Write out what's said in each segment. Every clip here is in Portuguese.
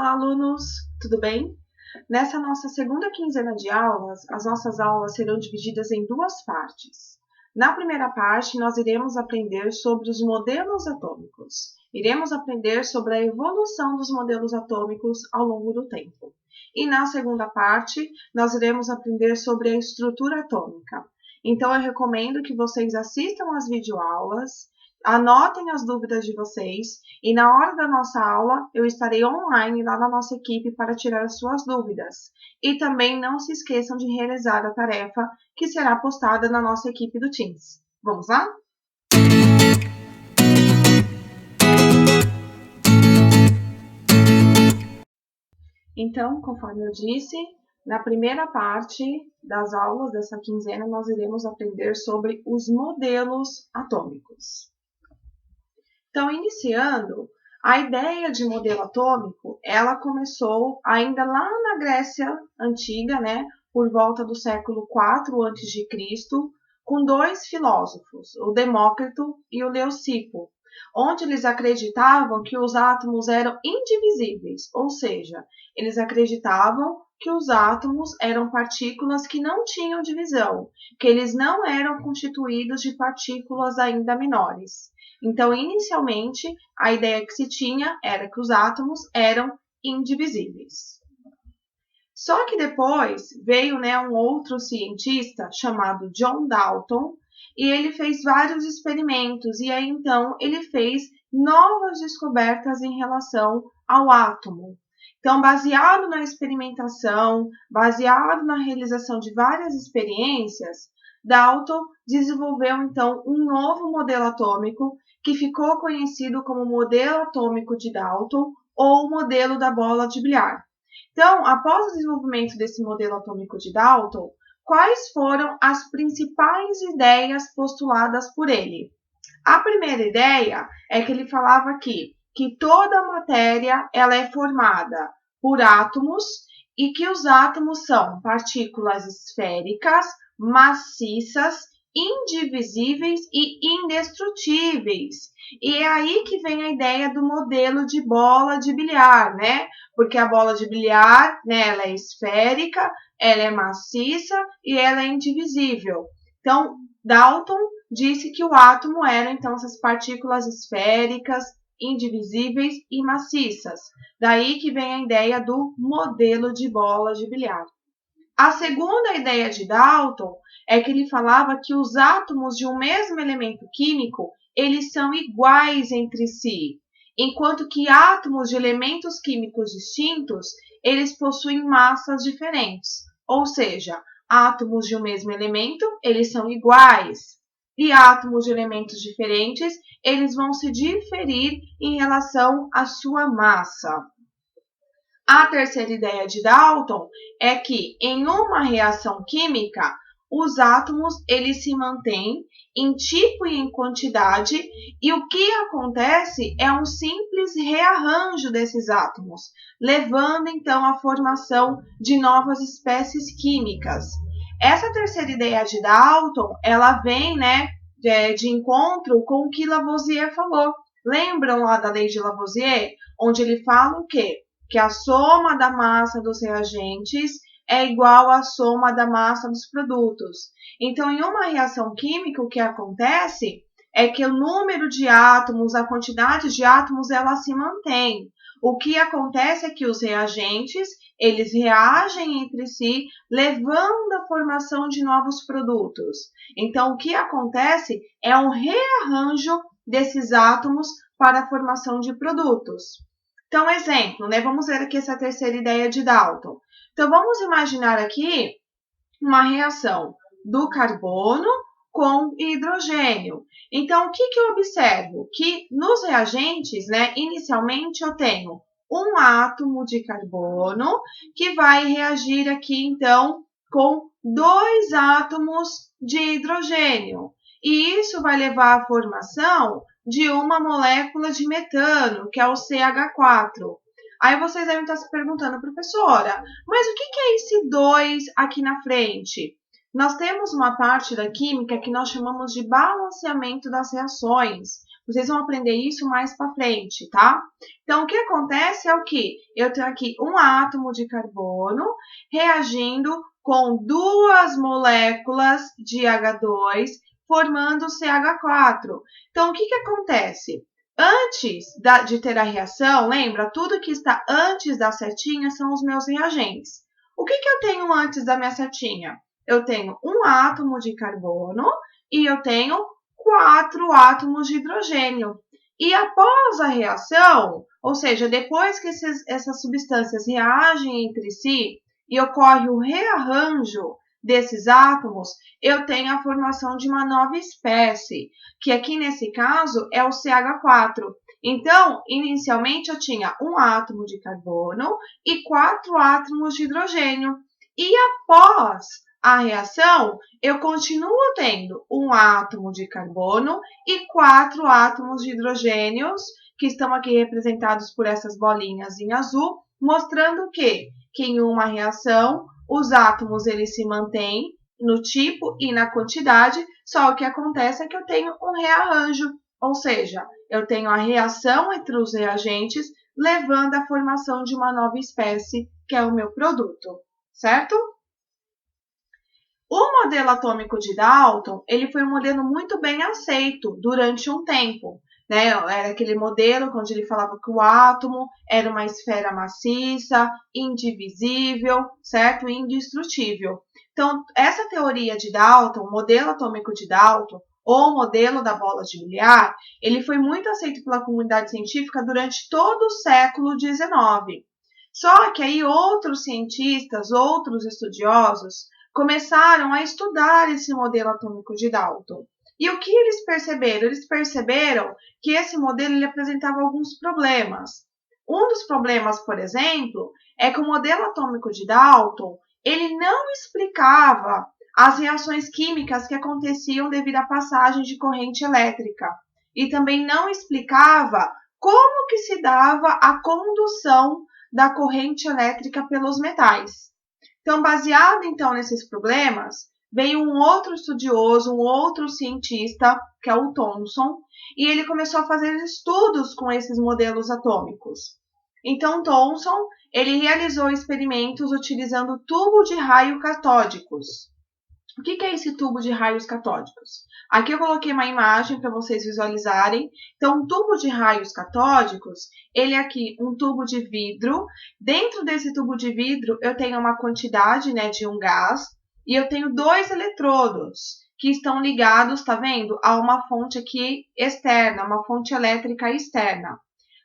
Olá, alunos! Tudo bem? Nessa nossa segunda quinzena de aulas, as nossas aulas serão divididas em duas partes. Na primeira parte, nós iremos aprender sobre os modelos atômicos. Iremos aprender sobre a evolução dos modelos atômicos ao longo do tempo. E na segunda parte, nós iremos aprender sobre a estrutura atômica. Então, eu recomendo que vocês assistam às videoaulas, anotem as dúvidas de vocês e na hora da nossa aula eu estarei online lá na nossa equipe para tirar as suas dúvidas. E também não se esqueçam de realizar a tarefa que será postada na nossa equipe do Teams. Vamos lá? Então, conforme eu disse, na primeira parte das aulas dessa quinzena nós iremos aprender sobre os modelos atômicos. Então, iniciando, a ideia de modelo atômico, ela começou ainda lá na Grécia Antiga, por volta do século IV a.C., com dois filósofos, o Demócrito e o Leucipo, onde eles acreditavam que os átomos eram indivisíveis, ou seja, eles acreditavam que os átomos eram partículas que não tinham divisão, que eles não eram constituídos de partículas ainda menores. Então, inicialmente, a ideia que se tinha era que os átomos eram indivisíveis. Só que depois veio um outro cientista chamado John Dalton e ele fez vários experimentos e aí então ele fez novas descobertas em relação ao átomo. Então, baseado na experimentação, baseado na realização de várias experiências, Dalton desenvolveu então um novo modelo atômico que ficou conhecido como modelo atômico de Dalton ou modelo da bola de bilhar. Então, após o desenvolvimento desse modelo atômico de Dalton, quais foram as principais ideias postuladas por ele? A primeira ideia é que ele falava aqui que toda matéria ela é formada por átomos e que os átomos são partículas esféricas, maciças, indivisíveis e indestrutíveis. E é aí que vem a ideia do modelo de bola de bilhar, Porque a bola de bilhar, ela é esférica, ela é maciça e ela é indivisível. Então, Dalton disse que o átomo era, então, essas partículas esféricas, indivisíveis e maciças. Daí que vem a ideia do modelo de bola de bilhar. A segunda ideia de Dalton é que ele falava que os átomos de um mesmo elemento químico, eles são iguais entre si, enquanto que átomos de elementos químicos distintos, eles possuem massas diferentes. Ou seja, átomos de um mesmo elemento, eles são iguais, e átomos de elementos diferentes, eles vão se diferir em relação à sua massa. A terceira ideia de Dalton é que em uma reação química, os átomos eles se mantêm em tipo e em quantidade e o que acontece é um simples rearranjo desses átomos, levando então à formação de novas espécies químicas. Essa terceira ideia de Dalton, ela vem de encontro com o que Lavoisier falou. Lembram lá da lei de Lavoisier, onde ele fala o quê? Que a soma da massa dos reagentes é igual à soma da massa dos produtos. Então, em uma reação química, o que acontece é que o número de átomos, a quantidade de átomos, ela se mantém. O que acontece é que os reagentes, eles reagem entre si, levando à formação de novos produtos. Então, o que acontece é um rearranjo desses átomos para a formação de produtos. Então, exemplo, vamos ver aqui essa terceira ideia de Dalton. Então, vamos imaginar aqui uma reação do carbono com hidrogênio. Então, o que eu observo? Que nos reagentes, inicialmente eu tenho um átomo de carbono que vai reagir aqui, então, com dois átomos de hidrogênio. E isso vai levar à formação de uma molécula de metano, que é o CH4. Aí vocês devem estar se perguntando, professora, mas o que é esse 2 aqui na frente? Nós temos uma parte da química que nós chamamos de balanceamento das reações, Vocês vão aprender isso mais para frente, tá? Então, o que acontece é o que? Eu tenho aqui um átomo de carbono reagindo com duas moléculas de H2, formando CH4. Então, o que acontece? Antes de ter a reação, lembra? Tudo que está antes da setinha são os meus reagentes. O que eu tenho antes da minha setinha? Eu tenho um átomo de carbono e eu tenho 4 átomos de hidrogênio. E após a reação, ou seja, depois que essas substâncias reagem entre si e ocorre o rearranjo desses átomos, eu tenho a formação de uma nova espécie, que aqui nesse caso é o CH4. Então, inicialmente eu tinha um átomo de carbono e 4 átomos de hidrogênio. E após a reação, eu continuo tendo um átomo de carbono e 4 átomos de hidrogênios, que estão aqui representados por essas bolinhas em azul, mostrando que em uma reação, os átomos eles se mantêm no tipo e na quantidade, só o que acontece é que eu tenho um rearranjo, ou seja, eu tenho a reação entre os reagentes, levando à formação de uma nova espécie, que é o meu produto, certo? O modelo atômico de Dalton, ele foi um modelo muito bem aceito durante um tempo, né? Era aquele modelo onde ele falava que o átomo era uma esfera maciça, indivisível, certo? Indestrutível. Então, essa teoria de Dalton, o modelo atômico de Dalton, ou modelo da bola de bilhar, ele foi muito aceito pela comunidade científica durante todo o século XIX. Só que aí outros cientistas, outros estudiosos, começaram a estudar esse modelo atômico de Dalton. E o que eles perceberam? Eles perceberam que esse modelo ele apresentava alguns problemas. Um dos problemas, por exemplo, é que o modelo atômico de Dalton ele não explicava as reações químicas que aconteciam devido à passagem de corrente elétrica. E também não explicava como que se dava a condução da corrente elétrica pelos metais. Então, baseado então nesses problemas, veio um outro estudioso, um outro cientista, que é o Thomson, e ele começou a fazer estudos com esses modelos atômicos. Então, Thomson, ele realizou experimentos utilizando tubo de raio catódicos. O que é esse tubo de raios catódicos? Aqui eu coloquei uma imagem para vocês visualizarem. Então, um tubo de raios catódicos, ele é aqui um tubo de vidro. Dentro desse tubo de vidro, eu tenho uma quantidade, né, de um gás e eu tenho 2 eletrodos que estão ligados, tá vendo? A uma fonte aqui externa, uma fonte elétrica externa.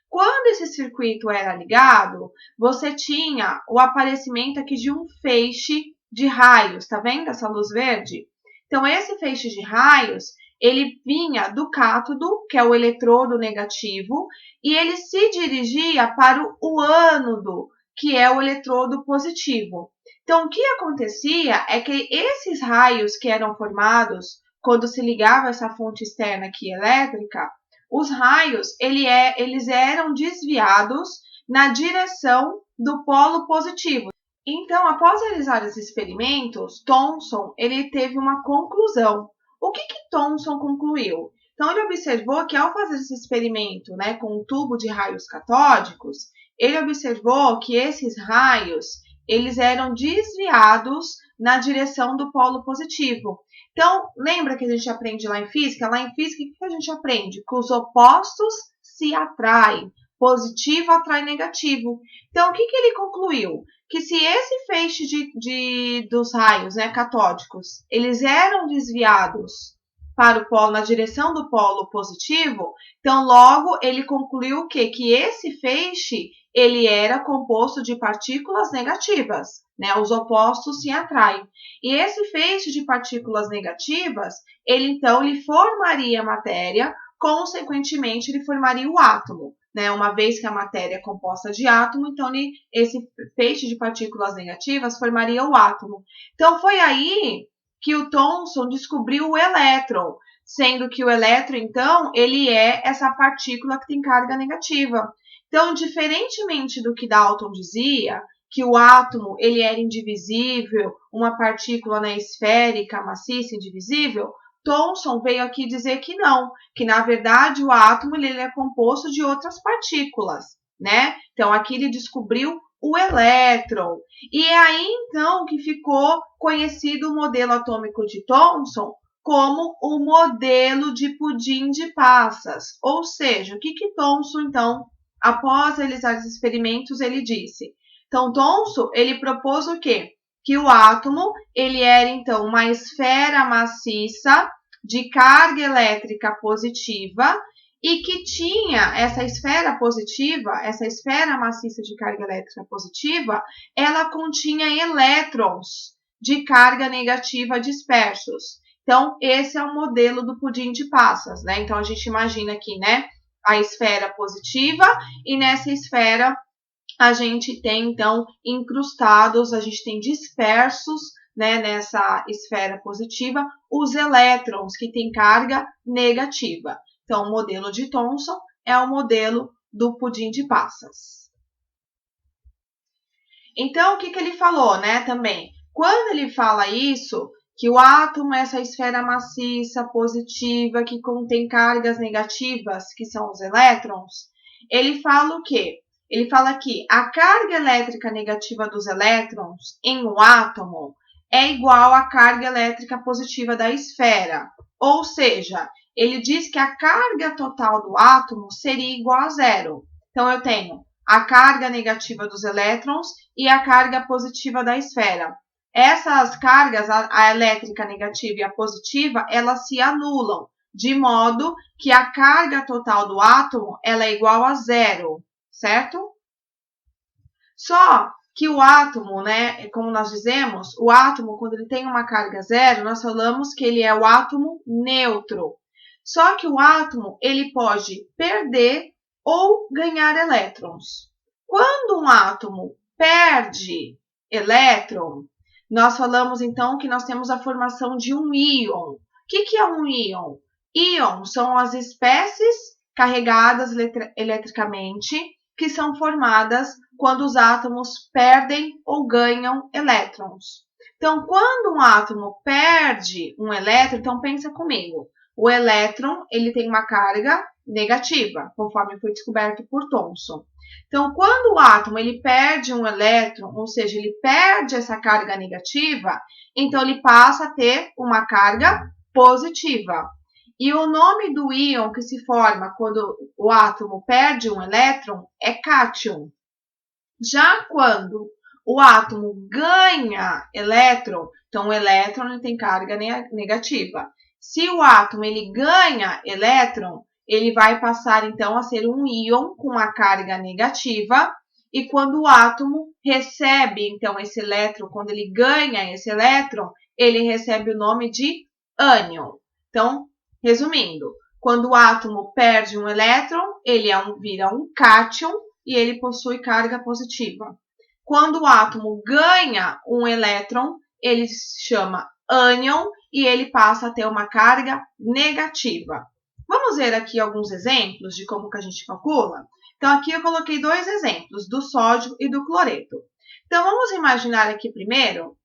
Quando esse circuito era ligado, você tinha o aparecimento aqui de um feixe de raios, tá vendo essa luz verde? Então, esse feixe de raios, ele vinha do cátodo, que é o eletrodo negativo, e ele se dirigia para o ânodo, que é o eletrodo positivo. Então, o que acontecia é que esses raios que eram formados quando se ligava essa fonte externa aqui elétrica, os raios eles eram desviados na direção do polo positivo. Então, após realizar esses experimentos, Thomson ele teve uma conclusão. O que Thomson concluiu? Então, ele observou que ao fazer esse experimento, né, com um tubo de raios catódicos, ele observou que esses raios eles eram desviados na direção do polo positivo. Então, lembra que a gente aprende lá em física? Lá em física, o que a gente aprende? Que os opostos se atraem. Positivo atrai negativo. Então, o que ele concluiu? Que se esse feixe dos raios, né, catódicos, eles eram desviados para o polo, na direção do polo positivo, então logo ele concluiu o quê? Que esse feixe ele era composto de partículas negativas, né? Os opostos se atraem. E esse feixe de partículas negativas, ele então ele formaria matéria, consequentemente ele formaria o átomo. Né, uma vez que a matéria é composta de átomo, então esse feixe de partículas negativas formaria o átomo. Então, foi aí que o Thomson descobriu o elétron, sendo que o elétron, então, ele é essa partícula que tem carga negativa. Então, diferentemente do que Dalton dizia, que o átomo ele era indivisível, uma partícula, né, esférica, maciça, indivisível, Thomson veio aqui dizer que não, que na verdade o átomo ele é composto de outras partículas, né? Então aqui ele descobriu o elétron. E é aí então que ficou conhecido o modelo atômico de Thomson como o modelo de pudim de passas. Ou seja, o que Thomson então, após realizar os experimentos, ele disse? Então Thomson, ele propôs o quê? Que o átomo, ele era então uma esfera maciça de carga elétrica positiva e que tinha essa esfera positiva, essa esfera maciça de carga elétrica positiva, ela continha elétrons de carga negativa dispersos. Então, esse é o modelo do pudim de passas, né? Então, a gente imagina aqui, né, a esfera positiva e nessa esfera a gente tem, então, incrustados, a gente tem dispersos, né, nessa esfera positiva, os elétrons que têm carga negativa. Então, o modelo de Thomson é o modelo do pudim de passas. Então, o que ele falou, né, também? Quando ele fala isso, que o átomo é essa esfera maciça, positiva, que contém cargas negativas, que são os elétrons, ele fala o quê? Ele fala que a carga elétrica negativa dos elétrons em um átomo é igual à carga elétrica positiva da esfera. Ou seja, ele diz que a carga total do átomo seria igual a zero. Então, eu tenho a carga negativa dos elétrons e a carga positiva da esfera. Essas cargas, a elétrica negativa e a positiva, elas se anulam, de modo que a carga total do átomo ela é igual a zero, certo? Só que o átomo, né, como nós dizemos, o átomo, quando ele tem uma carga zero, nós falamos que ele é o átomo neutro. Só que o átomo, ele pode perder ou ganhar elétrons. Quando um átomo perde elétron, nós falamos então que nós temos a formação de um íon. O que é um íon? Íons são as espécies carregadas eletricamente que são formadas quando os átomos perdem ou ganham elétrons. Então, quando um átomo perde um elétron, então pensa comigo, o elétron ele tem uma carga negativa, conforme foi descoberto por Thomson. Então, quando o átomo ele perde um elétron, ou seja, ele perde essa carga negativa, então ele passa a ter uma carga positiva. E o nome do íon que se forma quando o átomo perde um elétron é cátion. Já quando o átomo ganha elétron, então o elétron ele tem carga negativa. Se o átomo ele ganha elétron, ele vai passar então a ser um íon com uma carga negativa. E quando o átomo recebe então esse elétron, quando ele ganha esse elétron, ele recebe o nome de ânion. Então, resumindo, quando o átomo perde um elétron, ele vira um cátion e ele possui carga positiva. Quando o átomo ganha um elétron, ele se chama ânion e ele passa a ter uma carga negativa. Vamos ver aqui alguns exemplos de como que a gente calcula? Então, aqui eu coloquei dois exemplos, do sódio e do cloreto. Então, vamos imaginar aqui primeiro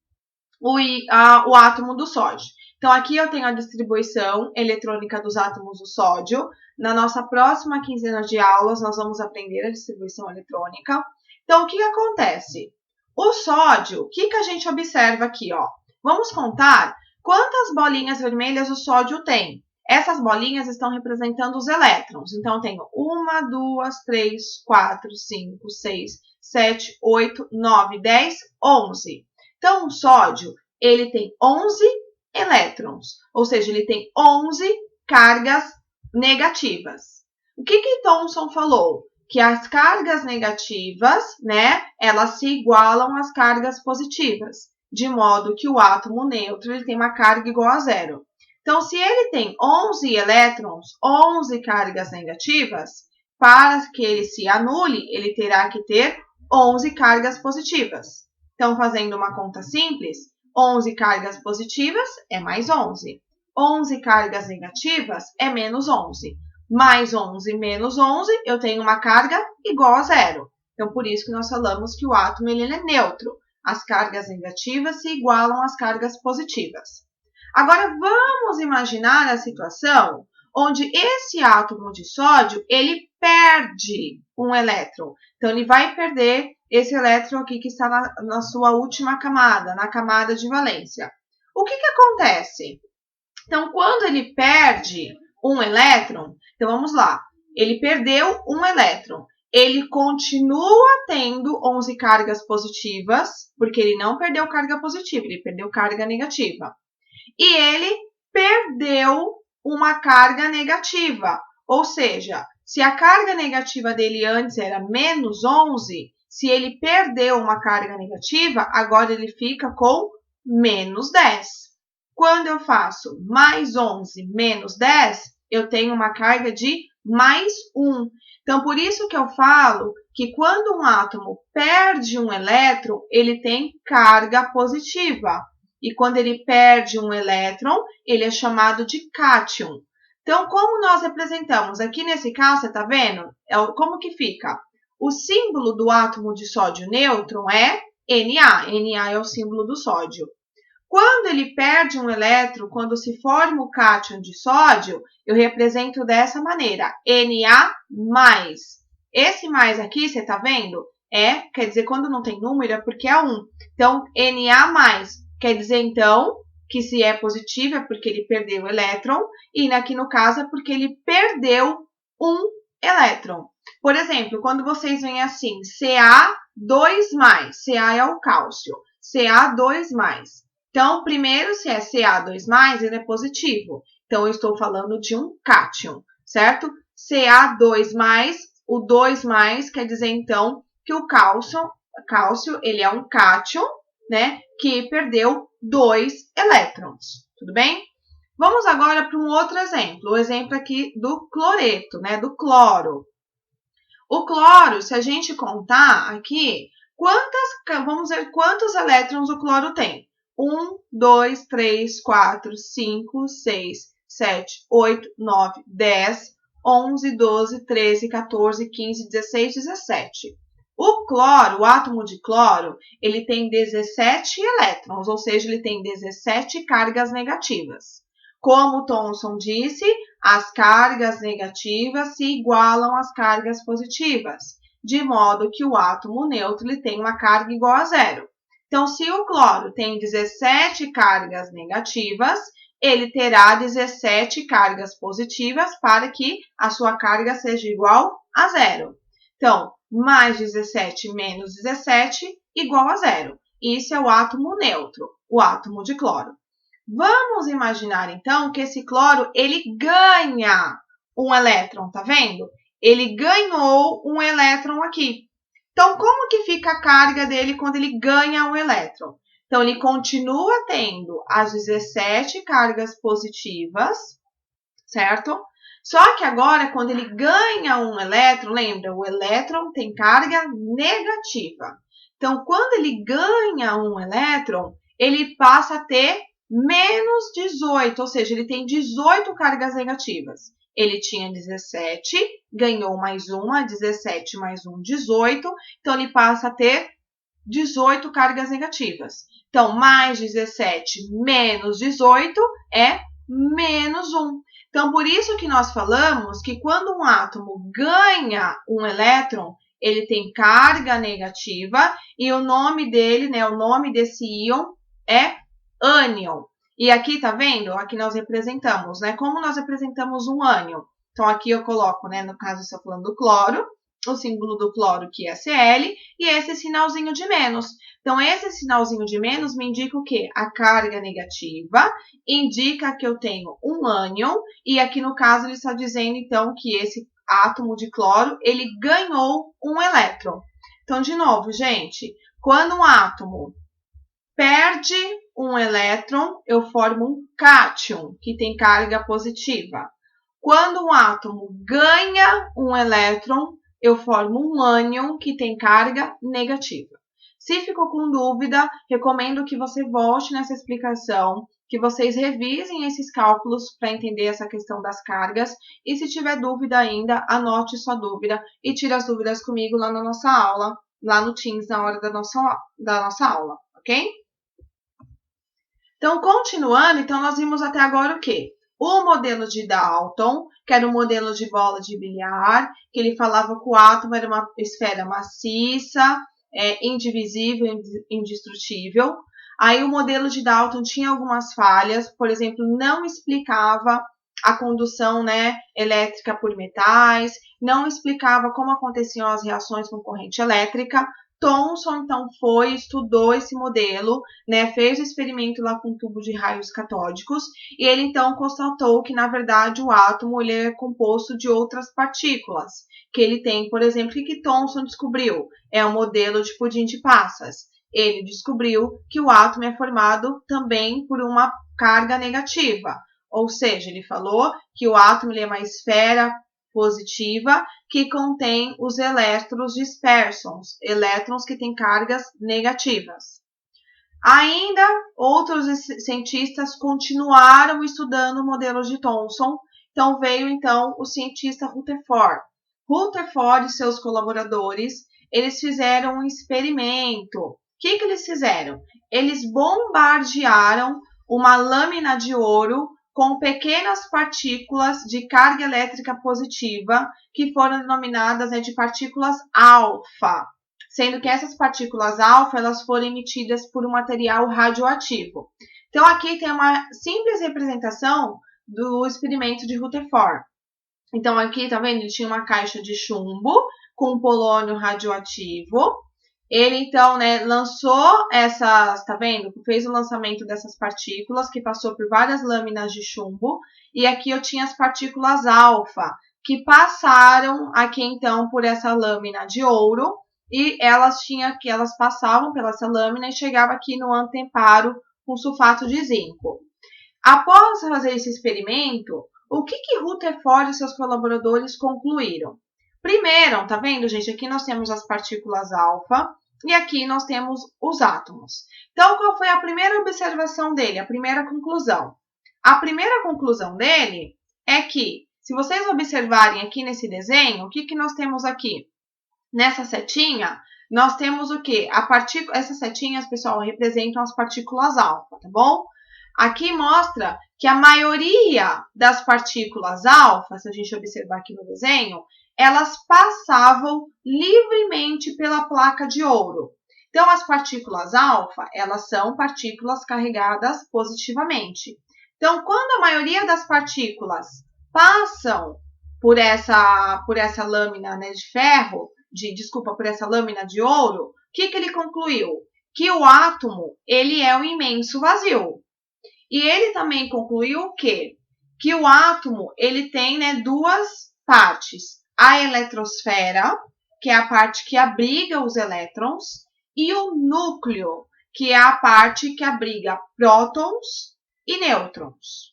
o átomo do sódio. Então, aqui eu tenho a distribuição eletrônica dos átomos do sódio. Na nossa próxima quinzena de aulas, nós vamos aprender a distribuição eletrônica. Então, o que acontece? O sódio, o que a gente observa aqui? Ó? Vamos contar quantas bolinhas vermelhas o sódio tem. Essas bolinhas estão representando os elétrons. Então, eu tenho 1, 2, 3, 4, 5, 6, 7, 8, 9, 10, 11. Então, o sódio, ele tem 11 elétrons, ou seja, ele tem 11 cargas negativas. O que Thomson falou? Que as cargas negativas, né, elas se igualam às cargas positivas, de modo que o átomo neutro ele tem uma carga igual a zero. Então, se ele tem 11 elétrons, 11 cargas negativas, para que ele se anule, ele terá que ter 11 cargas positivas. Então, fazendo uma conta simples, 11 cargas positivas é mais 11. 11 cargas negativas é menos 11. Mais 11 menos 11, eu tenho uma carga igual a zero. Então, por isso que nós falamos que o átomo ele é neutro. As cargas negativas se igualam às cargas positivas. Agora, vamos imaginar a situação onde esse átomo de sódio, ele perde um elétron. Então, ele vai perder esse elétron aqui que está na sua última camada, na camada de valência. O que acontece? Então, quando ele perde um elétron, então vamos lá, ele perdeu um elétron. Ele continua tendo 11 cargas positivas, porque ele não perdeu carga positiva, ele perdeu carga negativa. E ele perdeu uma carga negativa, ou seja, se a carga negativa dele antes era menos 11, se ele perdeu uma carga negativa, agora ele fica com menos 10. Quando eu faço mais 11 menos 10, eu tenho uma carga de mais 1. Então, por isso que eu falo que quando um átomo perde um elétron, ele tem carga positiva. E quando ele perde um elétron, ele é chamado de cátion. Então, como nós representamos? Aqui nesse caso, você está vendo? Como que fica? O símbolo do átomo de sódio nêutron é Na. Na é o símbolo do sódio. Quando ele perde um elétron, quando se forma o cátion de sódio, eu represento dessa maneira, Na+. Esse mais aqui, você está vendo? Quer dizer, quando não tem número, é porque é 1. Então, Na+. Quer dizer, então, que se é positivo é porque ele perdeu o elétron, e aqui no caso é porque ele perdeu um elétron. Por exemplo, quando vocês veem assim, Ca2+, Ca é o cálcio, Ca2+. Então, primeiro, se é Ca2+, ele é positivo. Então, eu estou falando de um cátion, certo? Ca2+, o 2+, quer dizer, então, que o cálcio ele é um cátion, né, que perdeu 2 elétrons, tudo bem? Vamos agora para um outro exemplo, o exemplo aqui do cloreto, né, do cloro. O cloro, se a gente contar aqui, vamos ver quantos elétrons o cloro tem. 1, 2, 3, 4, 5, 6, 7, 8, 9, 10, 11, 12, 13, 14, 15, 16, 17. O cloro, o átomo de cloro, ele tem 17 elétrons, ou seja, ele tem 17 cargas negativas. Como Thomson disse, as cargas negativas se igualam às cargas positivas, de modo que o átomo neutro ele tem uma carga igual a zero. Então, se o cloro tem 17 cargas negativas, ele terá 17 cargas positivas para que a sua carga seja igual a zero. Então, mais 17 menos 17 igual a zero. Isso é o átomo neutro, o átomo de cloro. Vamos imaginar, então, que esse cloro, ele ganha um elétron, tá vendo? Ele ganhou um elétron aqui. Então, como que fica a carga dele quando ele ganha um elétron? Então, ele continua tendo as 17 cargas positivas, certo? Só que agora, quando ele ganha um elétron, lembra, o elétron tem carga negativa. Então, quando ele ganha um elétron, ele passa a ter menos 18, ou seja, ele tem 18 cargas negativas. Ele tinha 17, ganhou mais uma, 17 mais 1, 18. Então, ele passa a ter 18 cargas negativas. Então, mais 17 menos 18 é menos 1. Então, por isso que nós falamos que quando um átomo ganha um elétron, ele tem carga negativa e o nome dele, né, o nome desse íon é ânion. E aqui, tá vendo? Aqui nós representamos, né? Como nós representamos um ânion? Então, aqui eu coloco, né, no caso, estou falando do cloro, o símbolo do cloro, que é Cl, e esse sinalzinho de menos. Então, esse sinalzinho de menos me indica o quê? A carga negativa, indica que eu tenho um ânion, e aqui no caso ele está dizendo, então, que esse átomo de cloro, ele ganhou um elétron. Então, de novo, gente, quando um átomo perde um elétron, eu formo um cátion, que tem carga positiva. Quando um átomo ganha um elétron, eu formo um ânion que tem carga negativa. Se ficou com dúvida, recomendo que você volte nessa explicação, que vocês revisem esses cálculos para entender essa questão das cargas. E se tiver dúvida ainda, anote sua dúvida e tire as dúvidas comigo lá na nossa aula, lá no Teams, na hora da nossa aula, ok? Então, continuando, então nós vimos até agora o quê? O modelo de Dalton, que era um modelo de bola de bilhar, que ele falava que o átomo era uma esfera maciça, indivisível, indestrutível. Aí o modelo de Dalton tinha algumas falhas, por exemplo, não explicava a condução, né, elétrica por metais, não explicava como aconteciam as reações com corrente elétrica. Thomson, então, estudou esse modelo, né, fez o experimento lá com um tubo de raios catódicos, e ele, então, constatou que, na verdade, o átomo ele é composto de outras partículas, que ele tem, por exemplo, o que Thomson descobriu? É o modelo de pudim de passas. Ele descobriu que o átomo é formado também por uma carga negativa, ou seja, ele falou que o átomo ele é uma esfera positiva que contém os elétrons dispersos, elétrons que têm cargas negativas. Ainda outros cientistas continuaram estudando modelos de Thomson, então veio então o cientista Rutherford. Rutherford e seus colaboradores, eles fizeram um experimento. O que eles fizeram? Eles bombardearam uma lâmina de ouro com pequenas partículas de carga elétrica positiva, que foram denominadas de partículas alfa, sendo que essas partículas alfa elas foram emitidas por um material radioativo. Então, aqui tem uma simples representação do experimento de Rutherford. Então, aqui, tá vendo? Ele tinha uma caixa de chumbo com polônio radioativo. Ele, então, né, lançou essas, tá vendo? Fez o lançamento dessas partículas, que passou por várias lâminas de chumbo. E aqui eu tinha as partículas alfa, que passaram aqui, então, por essa lâmina de ouro. E elas passavam pela essa lâmina e chegavam aqui no anteparo com sulfato de zinco. Após fazer esse experimento, o que Rutherford e seus colaboradores concluíram? Primeiro, tá vendo, gente? Aqui nós temos as partículas alfa e aqui nós temos os átomos. Então, qual foi a primeira observação dele? A primeira conclusão? A primeira conclusão dele é que, se vocês observarem aqui nesse desenho, o que nós temos aqui? Nessa setinha, nós temos o quê? Essas setinhas, pessoal, representam as partículas alfa, tá bom? Aqui mostra que a maioria das partículas alfa, se a gente observar aqui no desenho, elas passavam livremente pela placa de ouro. Então, as partículas alfa, elas são partículas carregadas positivamente. Então, quando a maioria das partículas passam por essa lâmina, né, de ferro, por essa lâmina de ouro, o que ele concluiu? Que o átomo, ele é um imenso vazio. E ele também concluiu o quê? Que o átomo, ele tem, né, duas partes. A eletrosfera, que é a parte que abriga os elétrons, e o núcleo, que é a parte que abriga prótons e nêutrons.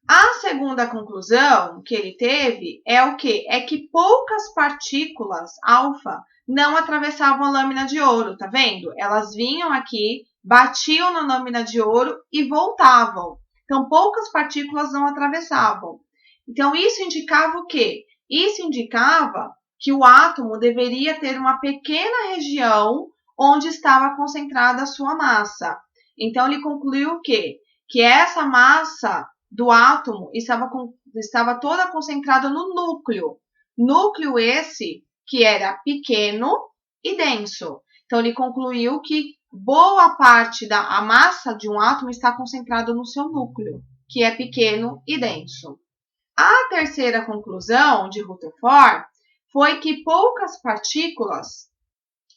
A segunda conclusão que ele teve é o quê? É que poucas partículas alfa não atravessavam a lâmina de ouro, tá vendo? Elas vinham aqui, batiam na lâmina de ouro e voltavam. Então, poucas partículas não atravessavam. Então, isso indicava o quê? Isso indicava que o átomo deveria ter uma pequena região onde estava concentrada a sua massa. Então, ele concluiu o quê? Que essa massa do átomo estava toda concentrada no núcleo. Núcleo esse que era pequeno e denso. Então, ele concluiu que boa parte da massa de um átomo está concentrada no seu núcleo, que é pequeno e denso. A terceira conclusão de Rutherford foi que poucas partículas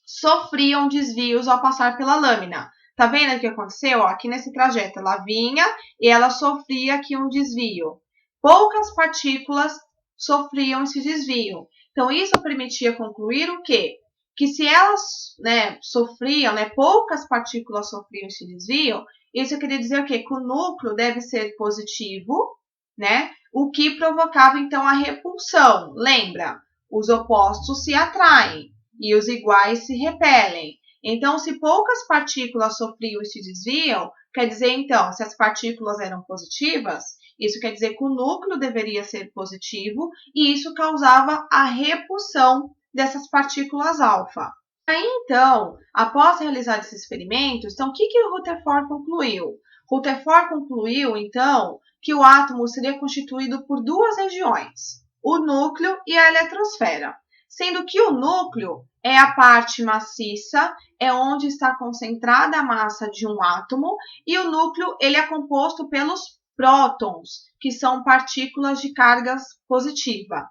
sofriam desvios ao passar pela lâmina. Tá vendo o que aconteceu? Aqui nesse trajeto, ela vinha e ela sofria aqui um desvio. Poucas partículas sofriam esse desvio. Então, isso permitia concluir o quê? Que se elas, né, sofriam, né, poucas partículas sofriam esse desvio, isso queria dizer o quê? Que o núcleo deve ser positivo, né? O que provocava, então, a repulsão. Lembra? Os opostos se atraem e os iguais se repelem. Então, se poucas partículas sofriam esse desvio, quer dizer, então, se as partículas eram positivas, isso quer dizer que o núcleo deveria ser positivo e isso causava a repulsão dessas partículas alfa. Aí, então, após realizar esses experimentos, então, o que o Rutherford concluiu? Rutherford concluiu, então, que o átomo seria constituído por duas regiões, o núcleo e a eletrosfera, sendo que o núcleo é a parte maciça, é onde está concentrada a massa de um átomo, e o núcleo ele é composto pelos prótons, que são partículas de carga positiva.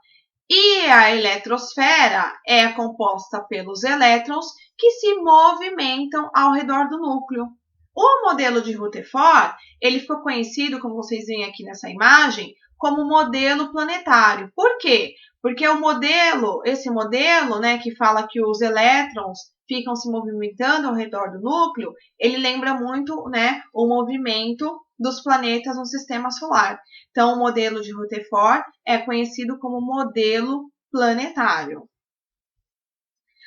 E a eletrosfera é composta pelos elétrons que se movimentam ao redor do núcleo. O modelo de Rutherford, ele ficou conhecido, como vocês veem aqui nessa imagem, como modelo planetário. Por quê? Porque esse modelo, né, que fala que os elétrons ficam se movimentando ao redor do núcleo, ele lembra muito, né, o movimento dos planetas no sistema solar. Então, o modelo de Rutherford é conhecido como modelo planetário.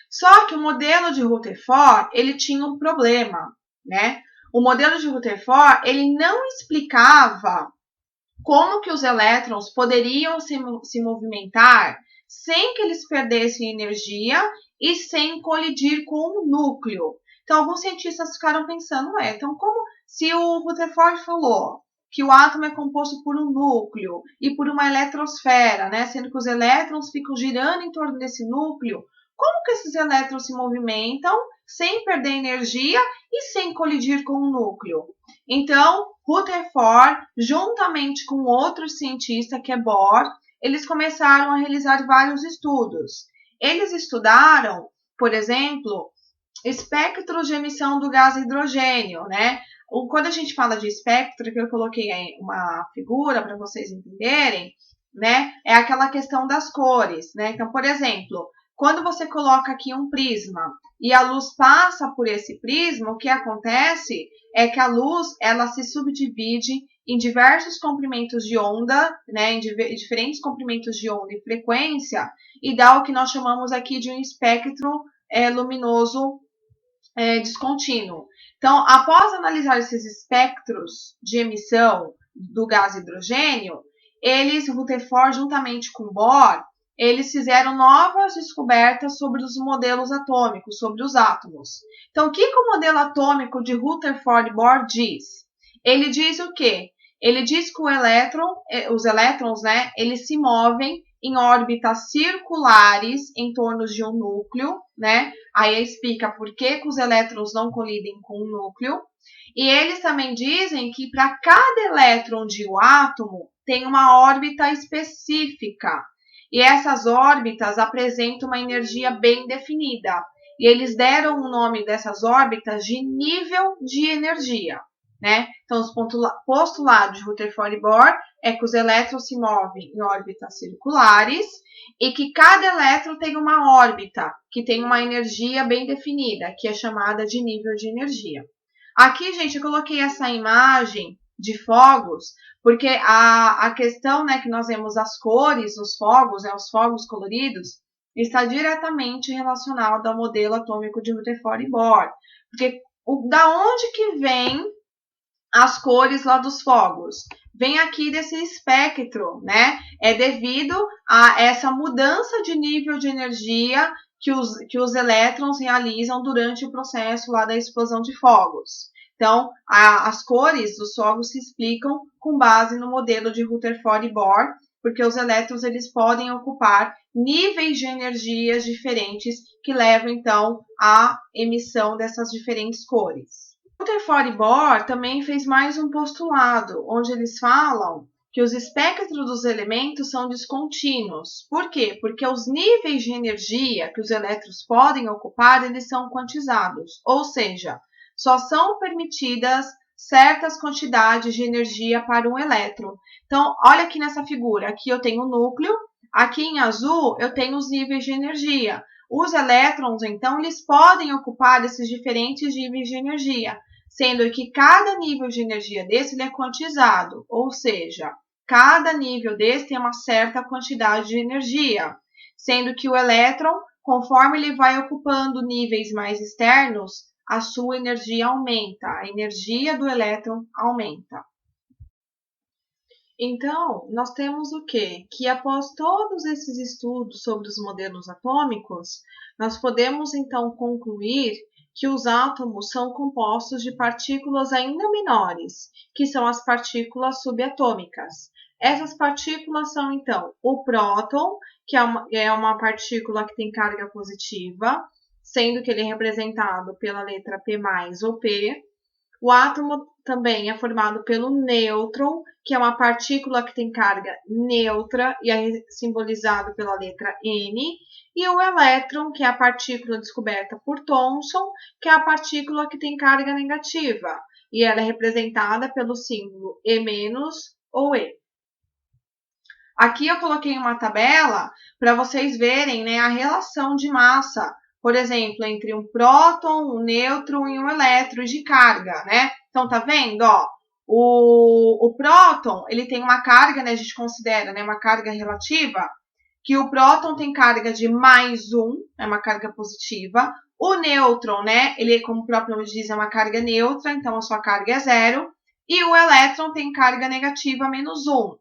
Só que o modelo de Rutherford, ele tinha um problema, né? O modelo de Rutherford, ele não explicava como que os elétrons poderiam se movimentar sem que eles perdessem energia e sem colidir com o núcleo. Então, alguns cientistas ficaram pensando, então como se o Rutherford falou que o átomo é composto por um núcleo e por uma eletrosfera, né, sendo que os elétrons ficam girando em torno desse núcleo, como que esses elétrons se movimentam sem perder energia e sem colidir com o núcleo? Então, Rutherford, juntamente com outro cientista, que é Bohr, eles começaram a realizar vários estudos. Eles estudaram, por exemplo, espectros de emissão do gás hidrogênio, né? Quando a gente fala de espectro, que eu coloquei aí uma figura para vocês entenderem, né? É aquela questão das cores, né? Então, por exemplo, quando você coloca aqui um prisma e a luz passa por esse prisma, o que acontece é que a luz ela se subdivide em diversos comprimentos de onda, né, em diferentes comprimentos de onda e frequência, e dá o que nós chamamos aqui de um espectro luminoso descontínuo. Então, após analisar esses espectros de emissão do gás hidrogênio, Rutherford, juntamente com Bohr, eles fizeram novas descobertas sobre os modelos atômicos, sobre os átomos. Então, o que o modelo atômico de Rutherford-Bohr diz? Ele diz o quê? Ele diz que os elétrons, né, eles se movem em órbitas circulares em torno de um núcleo, né? Aí explica por que os elétrons não colidem com o núcleo. E eles também dizem que para cada elétron de um átomo tem uma órbita específica. E essas órbitas apresentam uma energia bem definida. E eles deram o nome dessas órbitas de nível de energia, né? Então, os postulados de Rutherford e Bohr é que os elétrons se movem em órbitas circulares e que cada elétron tem uma órbita que tem uma energia bem definida, que é chamada de nível de energia. Aqui, gente, eu coloquei essa imagem de fogos, porque a questão, né, que nós vemos as cores dos fogos, né, os fogos coloridos, está diretamente relacionado ao modelo atômico de Rutherford e Bohr. Porque da onde que vem as cores lá dos fogos? Vem aqui desse espectro, né? É devido a essa mudança de nível de energia que os elétrons realizam durante o processo lá da explosão de fogos. Então, as cores dos fogos se explicam com base no modelo de Rutherford e Bohr, porque os elétrons eles podem ocupar níveis de energias diferentes que levam, então, à emissão dessas diferentes cores. Rutherford e Bohr também fez mais um postulado, onde eles falam que os espectros dos elementos são descontínuos. Por quê? Porque os níveis de energia que os elétrons podem ocupar, eles são quantizados, ou seja, só são permitidas certas quantidades de energia para um elétron. Então, olha aqui nessa figura, aqui eu tenho o núcleo, aqui em azul eu tenho os níveis de energia. Os elétrons, então, eles podem ocupar esses diferentes níveis de energia, sendo que cada nível de energia desse ele é quantizado, ou seja, cada nível desse tem uma certa quantidade de energia, sendo que o elétron, conforme ele vai ocupando níveis mais externos, a sua energia aumenta, a energia do elétron aumenta. Então, nós temos o quê? Que após todos esses estudos sobre os modelos atômicos, nós podemos então concluir que os átomos são compostos de partículas ainda menores, que são as partículas subatômicas. Essas partículas são, então, o próton, que é uma partícula que tem carga positiva, sendo que ele é representado pela letra P+, ou P. O átomo também é formado pelo nêutron, que é uma partícula que tem carga neutra e é simbolizado pela letra N. E o elétron, que é a partícula descoberta por Thomson, que é a partícula que tem carga negativa. E ela é representada pelo símbolo E- ou E. Aqui eu coloquei uma tabela para vocês verem, né, a relação de massa, por exemplo, entre um próton, um nêutron e um elétron de carga, né? Então, tá vendo, ó? O próton, ele tem uma carga, né, a gente considera, né, uma carga relativa, que o próton tem carga de +1, é uma carga positiva. O nêutron, né, ele, como o próprio nome diz, é uma carga neutra, então a sua carga é 0. E o elétron tem carga negativa -1,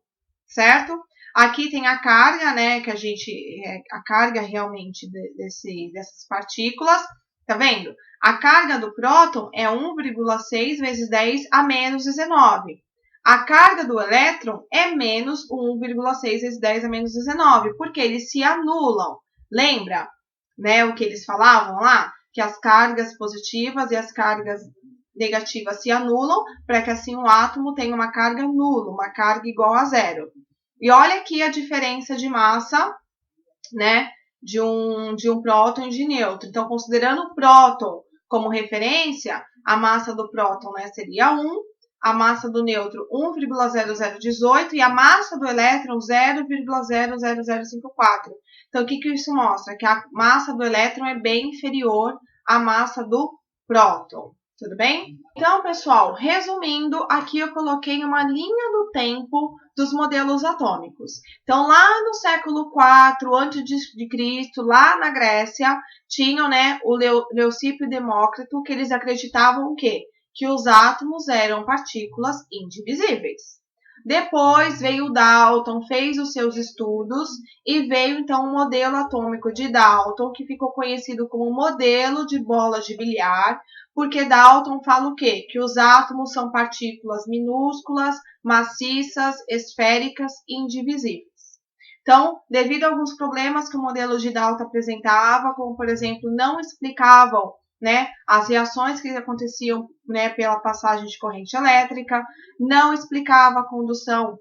certo? Aqui tem a carga, né, que a carga realmente dessas partículas, tá vendo? A carga do próton é 1,6 vezes 10 a menos 19. A carga do elétron é menos 1,6 vezes 10 a menos 19, porque eles se anulam. Lembra, né, o que eles falavam lá? Que as cargas positivas e as cargas negativas se anulam, para que assim o átomo tenha uma carga nula, uma carga igual a 0. E olha aqui a diferença de massa, né, de um próton e de nêutron. Então, considerando o próton como referência, a massa do próton, né, seria 1, a massa do nêutron 1,0018 e a massa do elétron 0,00054. Então, o que isso mostra? Que a massa do elétron é bem inferior à massa do próton. Tudo bem? Então, pessoal, resumindo, aqui eu coloquei uma linha do tempo dos modelos atômicos. Então, lá no século IV a.C., lá na Grécia, tinham, né, o Leucipo e Demócrito, que eles acreditavam o quê? Que os átomos eram partículas indivisíveis. Depois veio o Dalton, fez os seus estudos e veio então o modelo atômico de Dalton, que ficou conhecido como modelo de bola de bilhar, porque Dalton fala o quê? Que os átomos são partículas minúsculas, maciças, esféricas e indivisíveis. Então, devido a alguns problemas que o modelo de Dalton apresentava, como por exemplo, não explicavam, né, as reações que aconteciam, né, pela passagem de corrente elétrica, não explicava a condução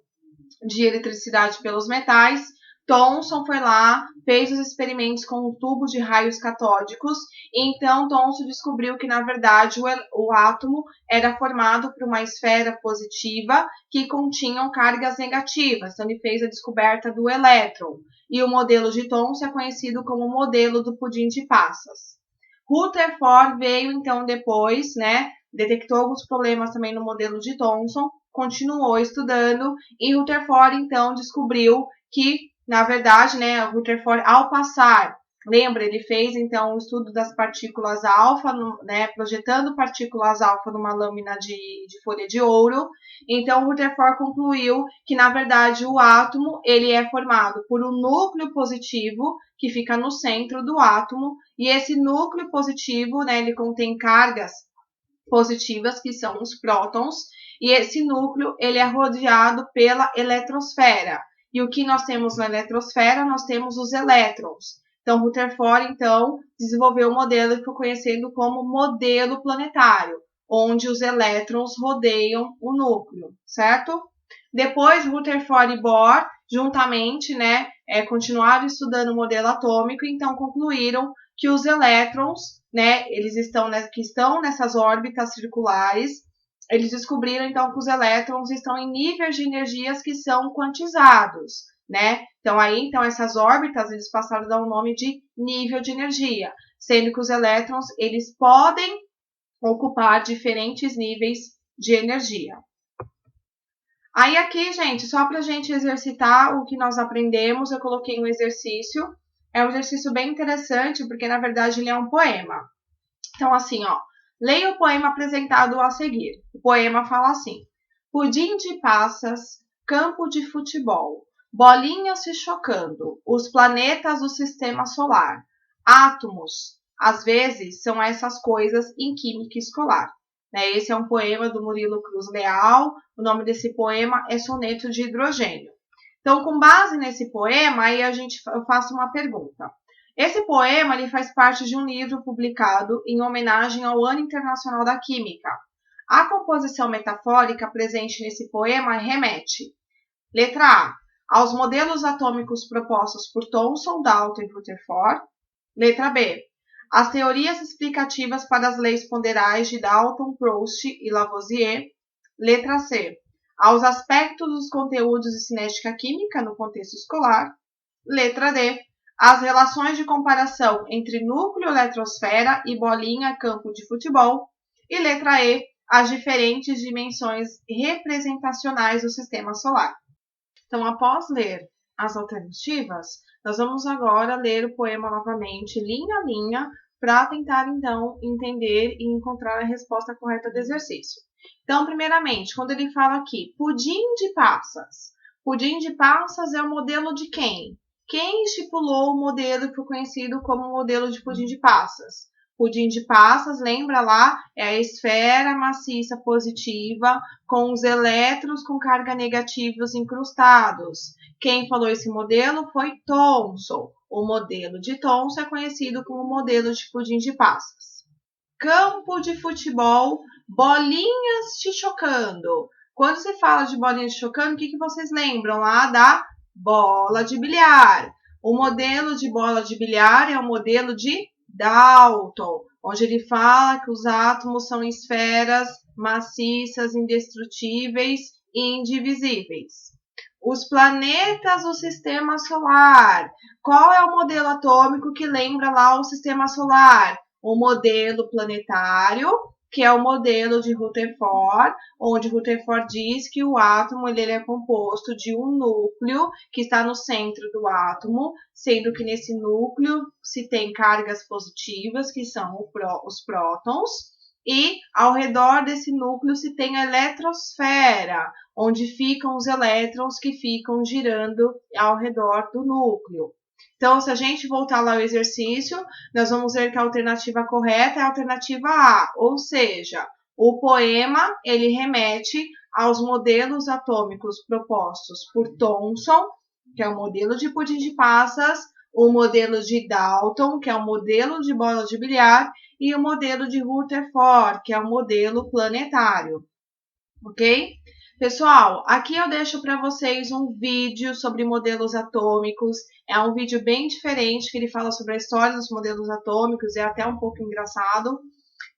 de eletricidade pelos metais, Thomson foi lá, fez os experimentos com um tubo de raios catódicos, e então Thomson descobriu que, na verdade, o átomo era formado por uma esfera positiva que continha cargas negativas. Então, ele fez a descoberta do elétron. E o modelo de Thomson é conhecido como o modelo do pudim de passas. Rutherford veio, então, depois, né, detectou alguns problemas também no modelo de Thomson, continuou estudando, e Rutherford, então, descobriu que, na verdade, né, Rutherford, ao passar, lembra, ele fez, então, o estudo das partículas alfa, né, projetando partículas alfa numa lâmina de folha de ouro. Então, Rutherford concluiu que, na verdade, o átomo, ele é formado por um núcleo positivo, que fica no centro do átomo, e esse núcleo positivo, né, ele contém cargas positivas, que são os prótons, e esse núcleo, ele é rodeado pela eletrosfera. E o que nós temos na eletrosfera? Nós temos os elétrons. Então, Rutherford, então, desenvolveu um modelo que ficou conhecido como modelo planetário, onde os elétrons rodeiam o núcleo, certo? Depois, Rutherford e Bohr, juntamente, né, continuaram estudando o modelo atômico, e então concluíram que os elétrons, né, que estão nessas órbitas circulares, eles descobriram, então, que os elétrons estão em níveis de energias que são quantizados, né? Então, essas órbitas, eles passaram a dar o nome de nível de energia, sendo que os elétrons, eles podem ocupar diferentes níveis de energia. Aí aqui, gente, só para a gente exercitar o que nós aprendemos, eu coloquei um exercício. É um exercício bem interessante, porque, na verdade, ele é um poema. Então, assim, ó, leia o poema apresentado a seguir. O poema fala assim: pudim de passas, campo de futebol, bolinhas se chocando, os planetas do sistema solar, átomos, às vezes, são essas coisas em química escolar. Né? Esse é um poema do Murilo Cruz Leal, o nome desse poema é Soneto de Hidrogênio. Então, com base nesse poema, aí eu faço uma pergunta. Esse poema ele faz parte de um livro publicado em homenagem ao Ano Internacional da Química. A composição metafórica presente nesse poema remete: letra A, aos modelos atômicos propostos por Thomson, Dalton e Rutherford. Letra B, as teorias explicativas para as leis ponderais de Dalton, Proust e Lavoisier. Letra C, aos aspectos dos conteúdos de cinética química no contexto escolar. Letra D, as relações de comparação entre núcleo, eletrosfera e bolinha, campo de futebol. E letra E, as diferentes dimensões representacionais do sistema solar. Então, após ler as alternativas, nós vamos agora ler o poema novamente, linha a linha, para tentar, então, entender e encontrar a resposta correta do exercício. Então, primeiramente, quando ele fala aqui, pudim de passas. Pudim de passas é o modelo de quem? Quem estipulou o modelo que foi conhecido como modelo de pudim de passas? Pudim de passas, lembra lá, é a esfera maciça positiva com os elétrons com carga negativos incrustados. Quem falou esse modelo foi Thomson. O modelo de Thomson é conhecido como modelo de pudim de passas. Campo de futebol, bolinhas te chocando. Quando se fala de bolinhas te chocando, o que vocês lembram lá da bola de bilhar? O modelo de bola de bilhar é o modelo de Dalton, onde ele fala que os átomos são esferas maciças, indestrutíveis e indivisíveis. Os planetas do sistema solar. Qual é o modelo atômico que lembra lá o sistema solar? O modelo planetário, que é o modelo de Rutherford, onde Rutherford diz que o átomo ele é composto de um núcleo que está no centro do átomo, sendo que nesse núcleo se tem cargas positivas, que são os prótons, e ao redor desse núcleo se tem a eletrosfera, onde ficam os elétrons que ficam girando ao redor do núcleo. Então, se a gente voltar lá ao exercício, nós vamos ver que a alternativa correta é a alternativa A, ou seja, o poema ele remete aos modelos atômicos propostos por Thomson, que é o modelo de pudim de passas, o modelo de Dalton, que é o modelo de bola de bilhar, e o modelo de Rutherford, que é o modelo planetário. Ok? Pessoal, aqui eu deixo para vocês um vídeo sobre modelos atômicos. É um vídeo bem diferente, que ele fala sobre a história dos modelos atômicos, é até um pouco engraçado.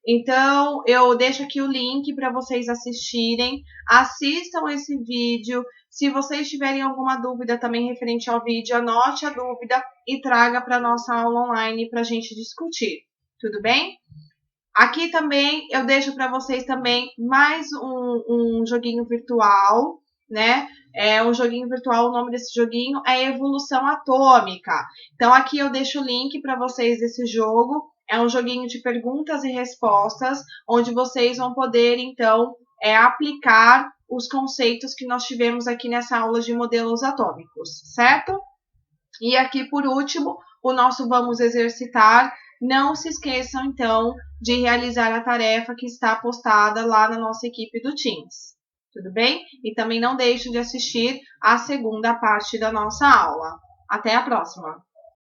Então, eu deixo aqui o link para vocês assistirem. Assistam esse vídeo. Se vocês tiverem alguma dúvida também referente ao vídeo, anote a dúvida e traga para a nossa aula online para a gente discutir. Tudo bem? Aqui também eu deixo para vocês também mais um joguinho virtual, né? É um joguinho virtual, o nome desse joguinho é Evolução Atômica. Então aqui eu deixo o link para vocês desse jogo. É um joguinho de perguntas e respostas, onde vocês vão poder, então, aplicar os conceitos que nós tivemos aqui nessa aula de modelos atômicos, certo? E aqui, por último, o nosso Vamos Exercitar. Não se esqueçam, então, de realizar a tarefa que está postada lá na nossa equipe do Teams. Tudo bem? E também não deixem de assistir a segunda parte da nossa aula. Até a próxima!